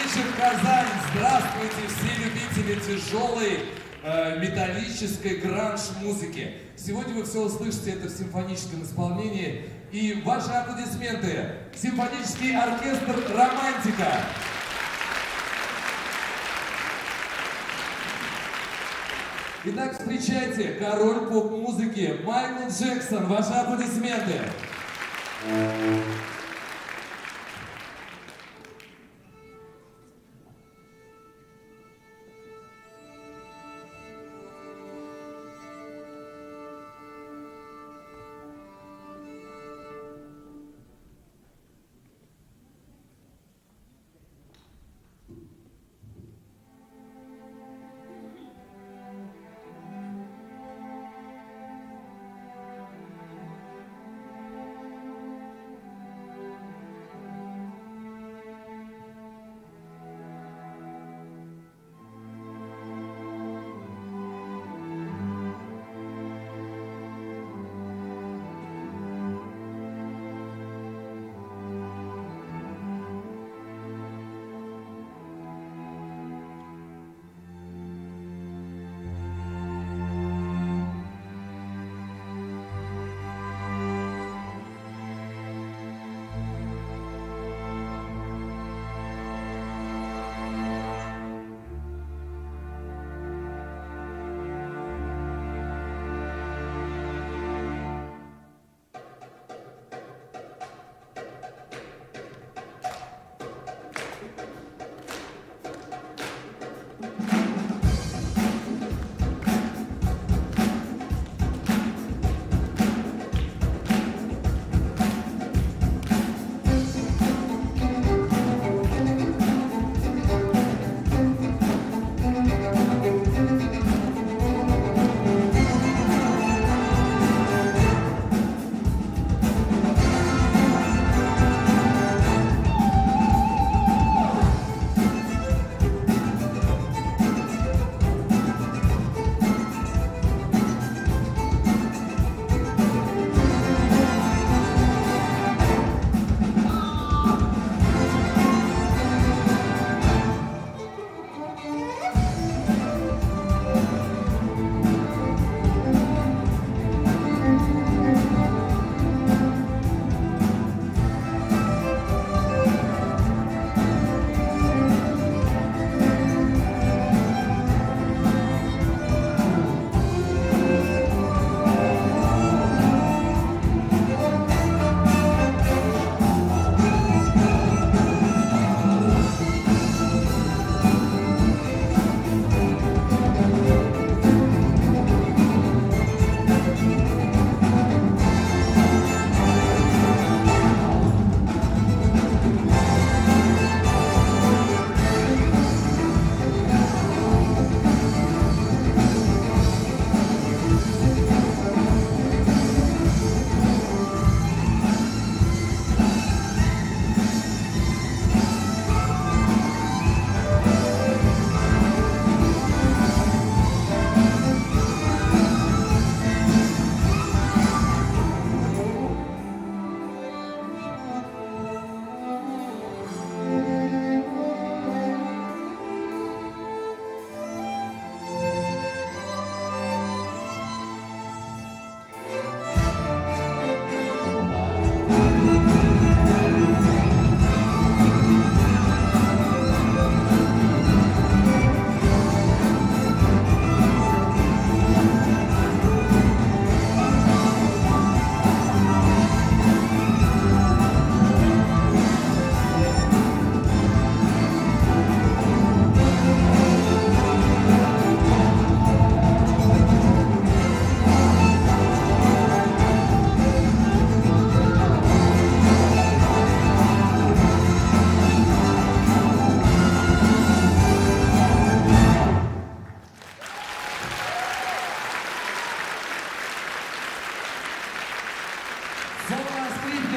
вечер, Казань! Здравствуйте, все любители тяжелой металлической гранж-музыки. Сегодня вы все услышите это в симфоническом исполнении. И ваши аплодисменты. Симфонический оркестр «Романтика». Итак, встречайте, король поп-музыки Майкл Джексон. Ваши аплодисменты.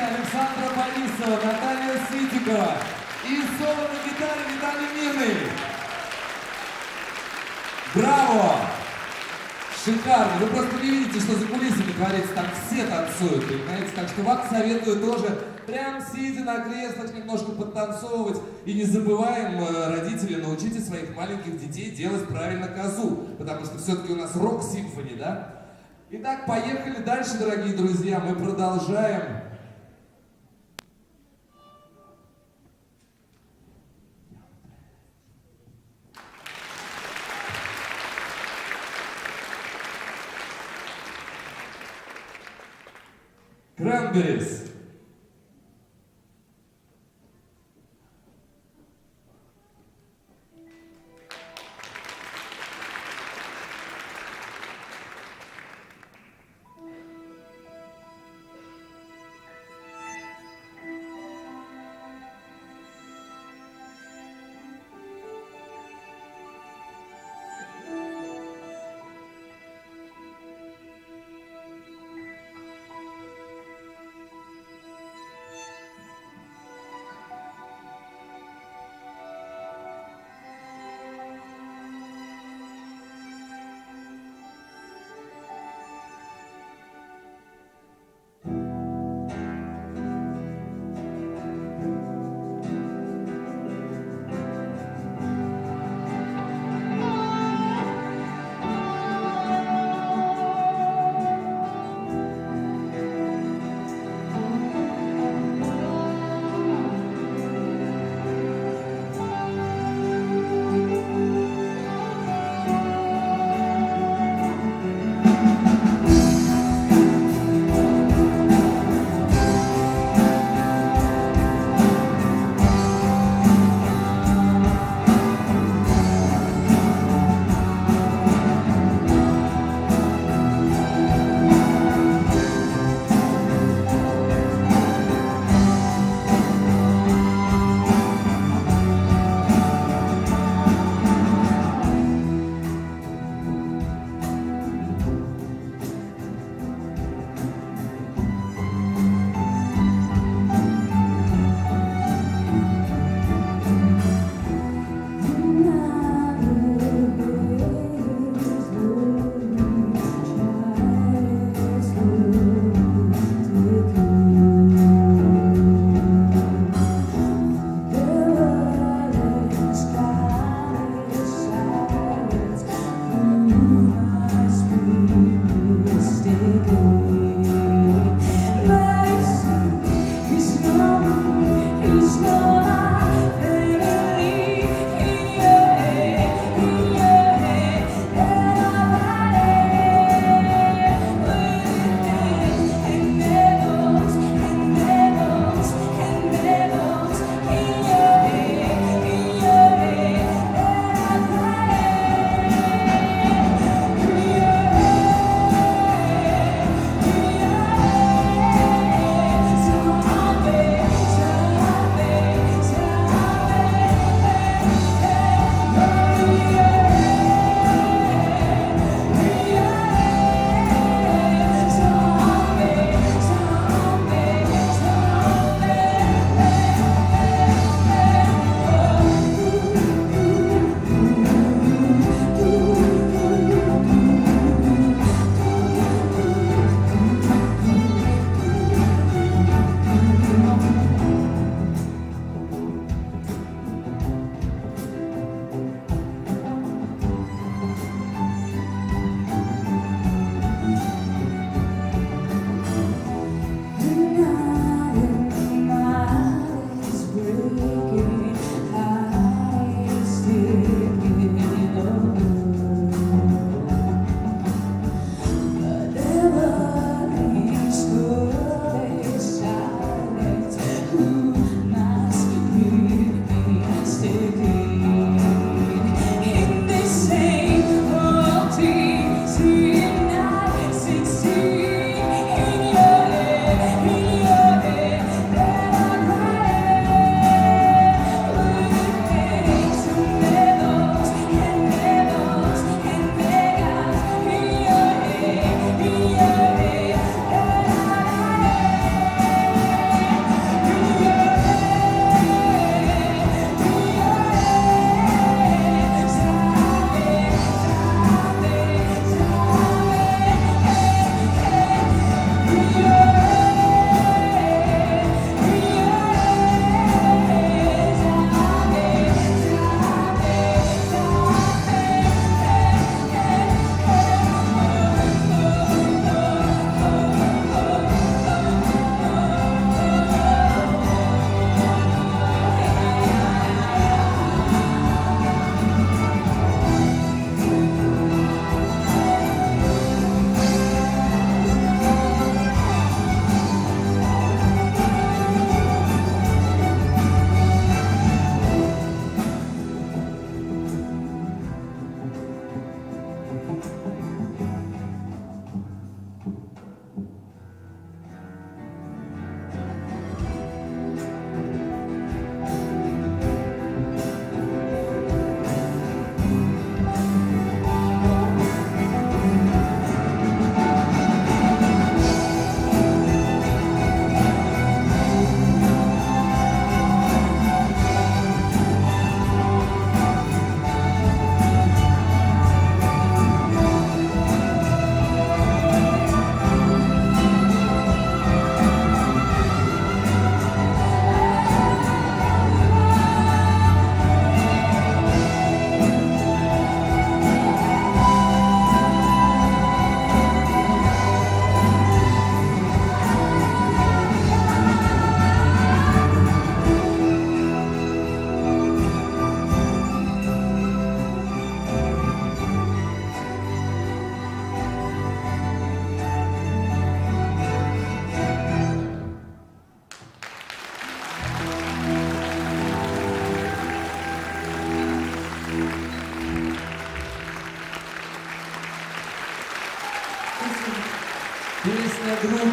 Александра Борисова, Наталья Ситикова и соло на гитаре Виталий Мирный. Браво! Шикарно. Вы просто не видите, что за кулисами творится. Там все танцуют, понимаете? Так что вам советую тоже прям сидя на креслах немножко подтанцовывать. И не забываем, родители, научите своих маленьких детей делать правильно козу. Потому что все-таки у нас рок-симфони, да? Итак, поехали дальше, дорогие друзья. Мы продолжаем. Cranberries.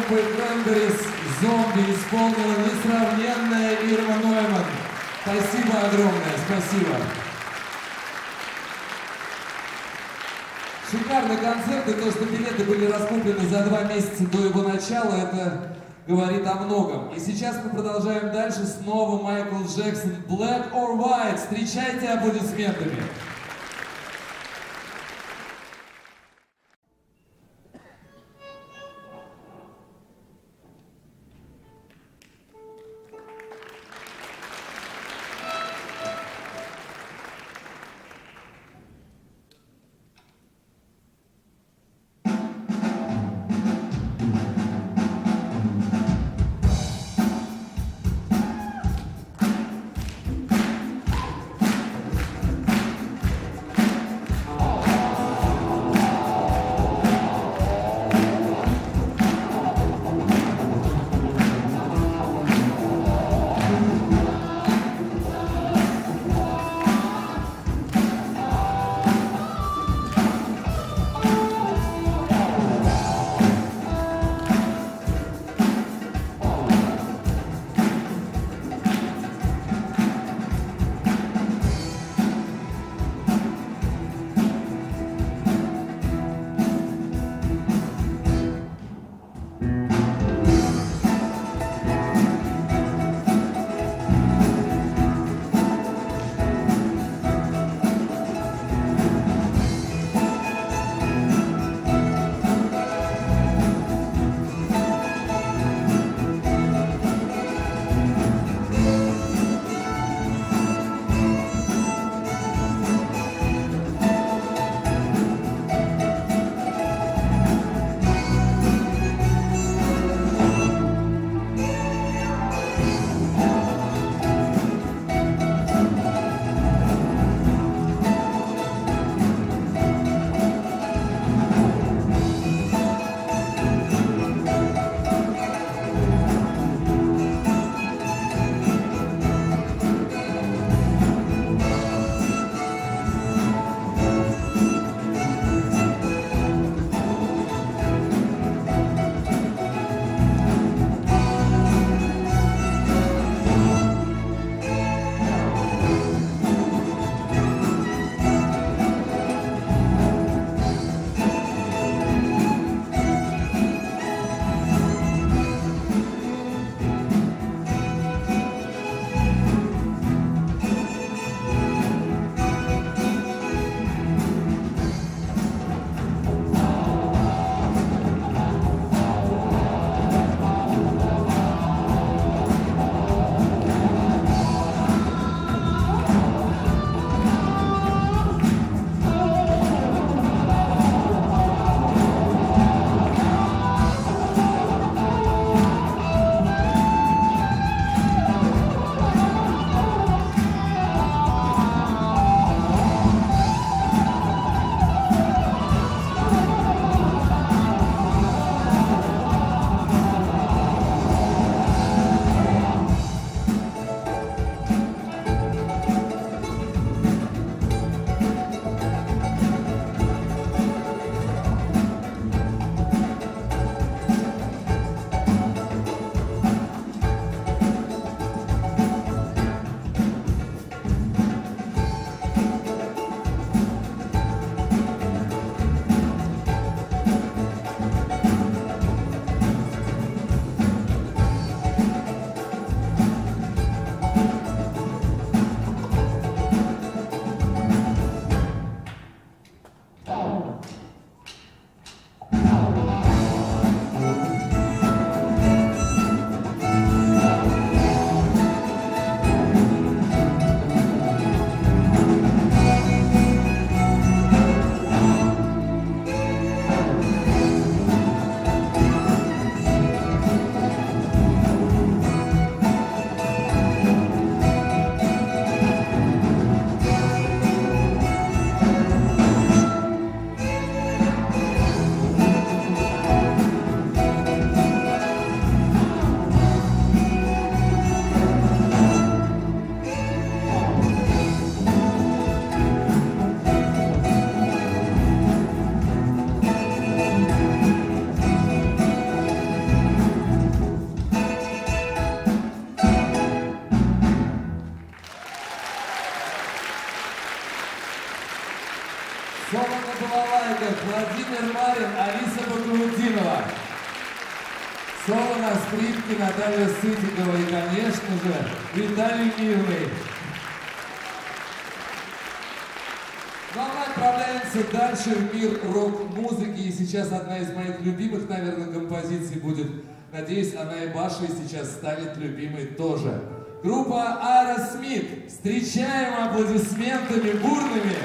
группой Cranberries «Зомби» исполнила несравненная Ирма Нойман. Спасибо огромное, спасибо. Шикарный концерт, и то, что билеты были раскуплены за 2 месяца до его начала, это говорит о многом. И сейчас мы продолжаем дальше, снова Майкл Джексон, Black or White. Встречайте аплодисментами. Соло на скрипке Наталья Сытикова и, конечно же, Виталий Мирный. Ну а мы отправляемся дальше в мир рок-музыки. И сейчас одна из моих любимых, наверное, композиций будет. Надеюсь, она и вашей сейчас станет любимой тоже. Группа Aerosmith. Встречаем аплодисментами бурными.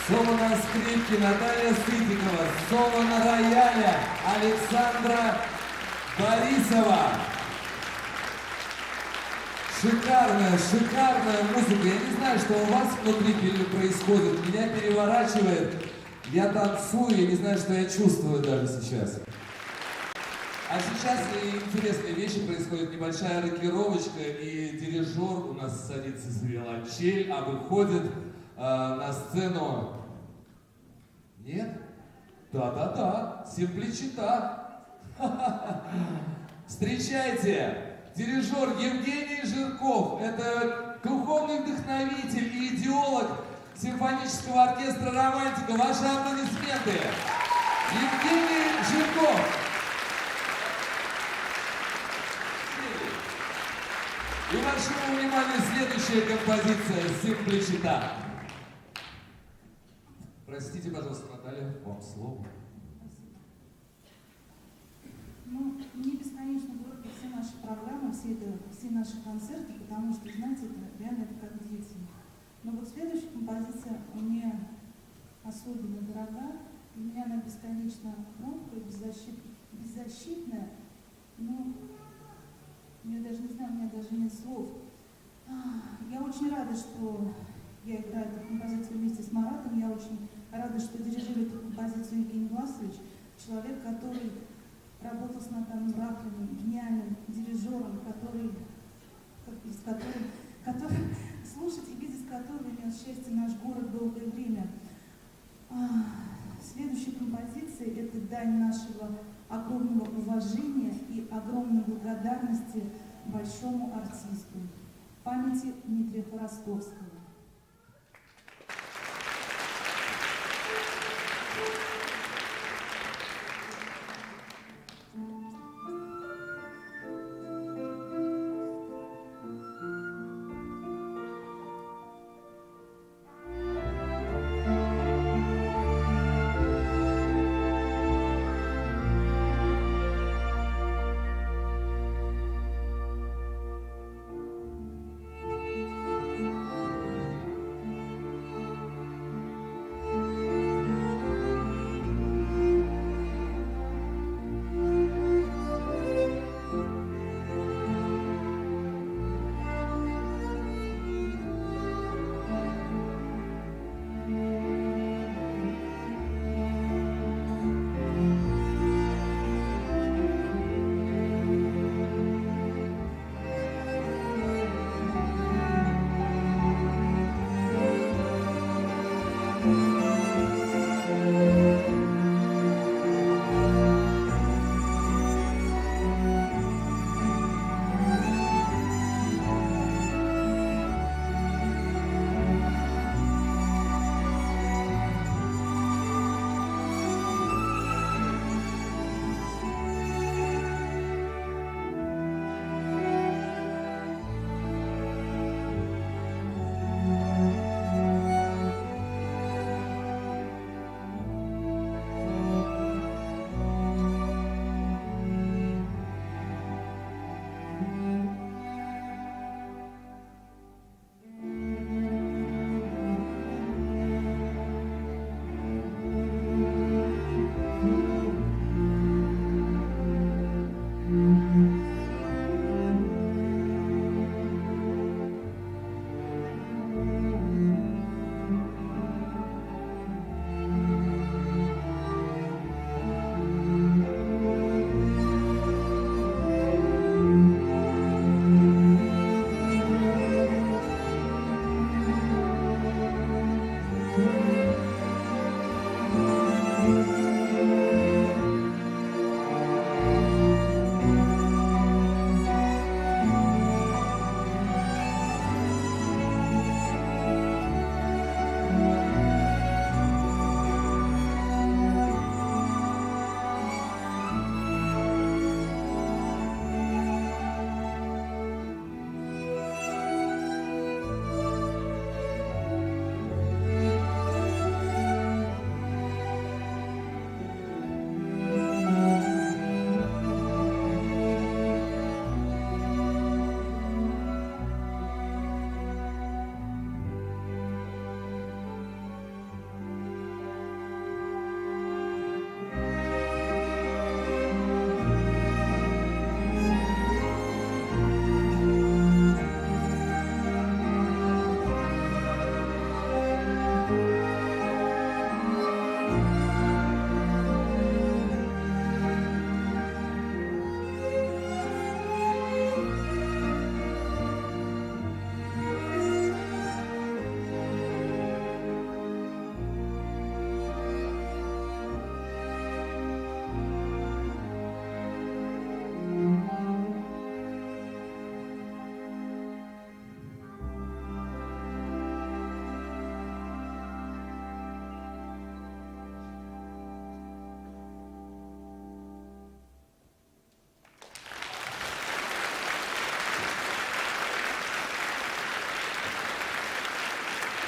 Соло на скрипке Наталья Сытикова, соло на рояле Александра Борисова. Шикарная, шикарная музыка. Я не знаю, что у вас внутри происходит. Меня переворачивает. Я танцую, я не знаю, что я чувствую даже сейчас. А сейчас интересные вещи происходят. Небольшая рокировочка, и дирижер у нас садится за виолончель, а выходит на сцену... Нет? Да-да-да, Симпличита. Встречайте, дирижер Евгений Жирков. Это духовный вдохновитель и идеолог симфонического оркестра «Романтика». Ваши аплодисменты. Евгений Жирков. И вашему вниманию следующая композиция «Симпличита». Простите, пожалуйста, Наталья, вам слово. Ну, мне бесконечно дороги все наши программы, все наши концерты, потому что, знаете, это реально это как дети. Но вот следующая композиция мне особенно дорога, и у меня она бесконечно хрупкая, беззащитная, но я даже не знаю, у меня даже нет слов. Я очень рада, что я играю эту композицию вместе с Маратом, я очень рада, что дирижирует эту композицию Евгений Власович, человек, который работал с Натаном Рахлиным, гениальным дирижером, который слушать и видеть которого имел счастье наш город долгое время. Следующая композиция – это дань нашего огромного уважения и огромной благодарности большому артисту, памяти Дмитрия Хворостовского.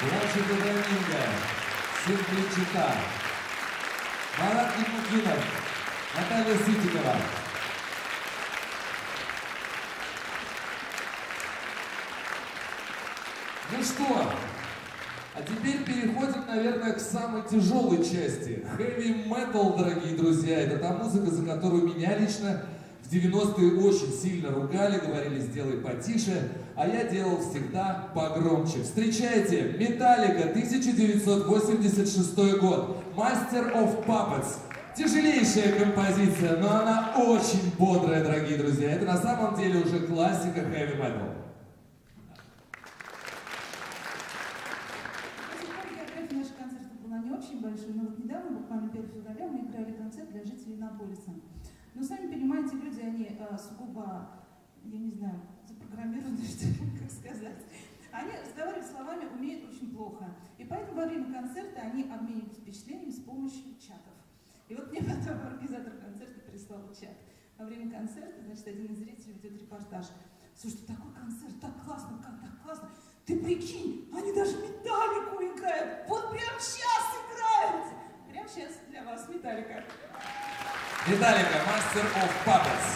Площадь Доминго, Симпличита, Марат Ипукинов, Наталья Ситикова. Ну что, а теперь переходим, наверное, к самой тяжелой части. Heavy metal, дорогие друзья, это та музыка, за которую меня лично в 90-е очень сильно ругали, говорили, сделай потише, а я делал всегда погромче. Встречайте, Metallica, 1986 год, Master of Puppets. Тяжелейшая композиция, но она очень бодрая, дорогие друзья. Это на самом деле уже классика heavy metal. Наш концерт была не очень большой, но вот недавно, буквально 1 февраля, мы играли концерт для жителей Иннополиса. Но сами понимаете, люди, они сугубо, я не знаю, запрограммированы, что ли, как сказать. Они разговаривать словами умеют очень плохо. И поэтому во время концерта они обмениваются впечатлениями с помощью чатов. И вот мне потом организатор концерта прислал чат. Во время концерта, значит, один из зрителей ведет репортаж. Слушай, такой концерт, так классно, как так классно. Ты прикинь, они даже Металлику играют. Вот прямо сейчас играют. Прямо сейчас для вас Металлика. Metallica, Master of Puppets.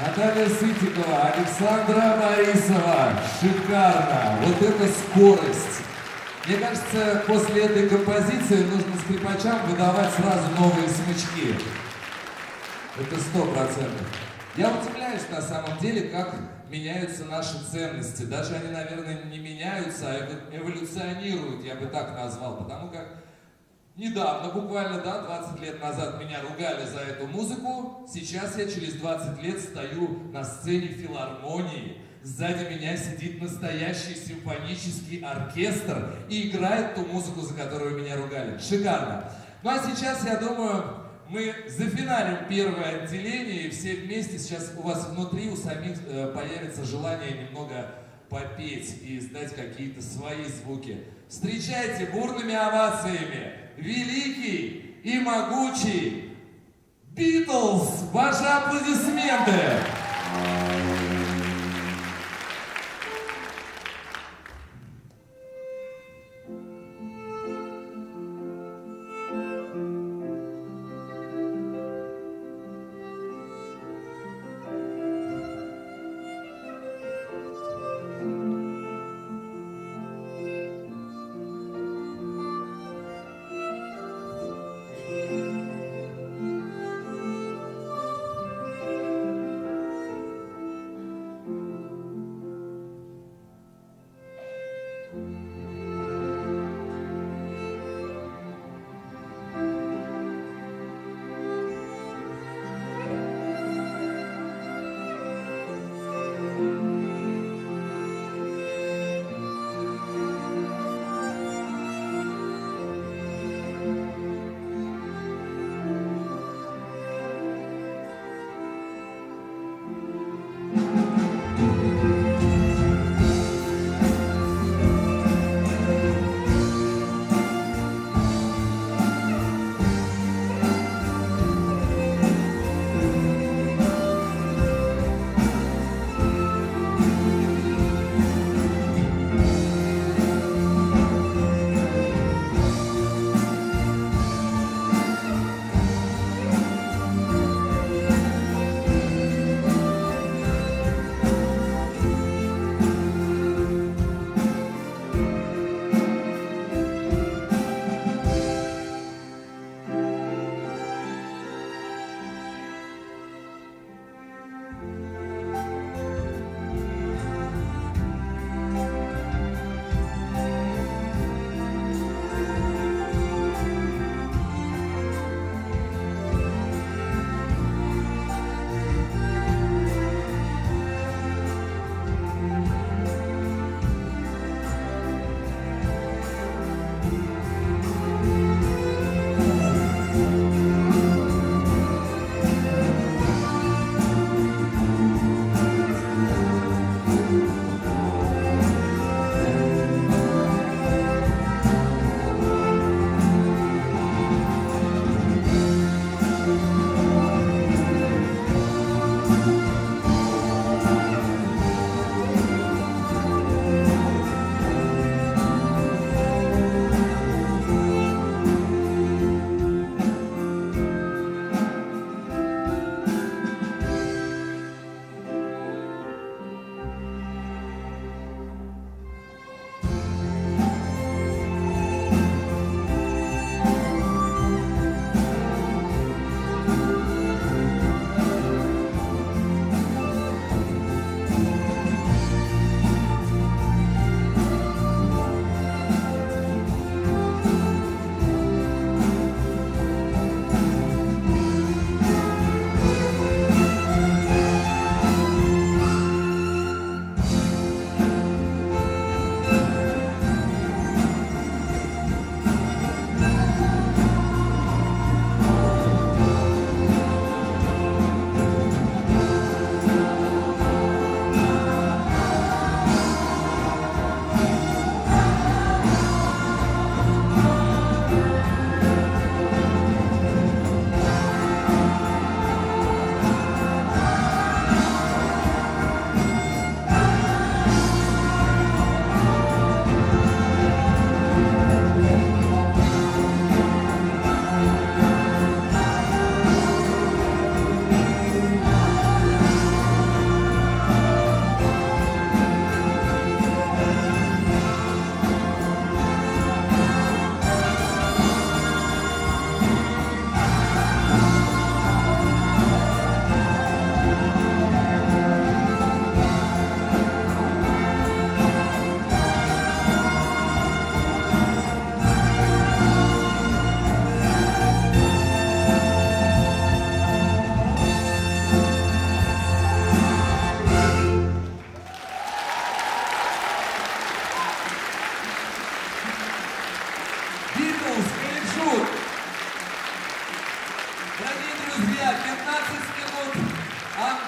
Наталья Сытикова, Александра Борисова. Шикарно. Вот это скорость. Мне кажется, после этой композиции нужно скрипачам выдавать сразу новые смычки. Это 100%. Я удивляюсь на самом деле, как меняются наши ценности. Даже они, наверное, не меняются, а эволюционируют, я бы так назвал. Потому как недавно, буквально, 20 лет назад меня ругали за эту музыку. Сейчас я через 20 лет стою на сцене филармонии. Сзади меня сидит настоящий симфонический оркестр и играет ту музыку, за которую меня ругали. Шикарно. Ну а сейчас, я думаю, мы зафиналим первое отделение, и все вместе сейчас у вас внутри, у самих появится желание немного попеть и издать какие-то свои звуки. Встречайте бурными овациями великий и могучий Битлз! Ваши аплодисменты!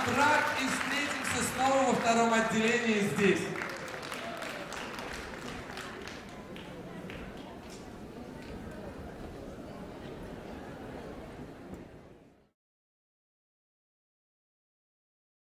трак и встретимся снова во втором отделении здесь.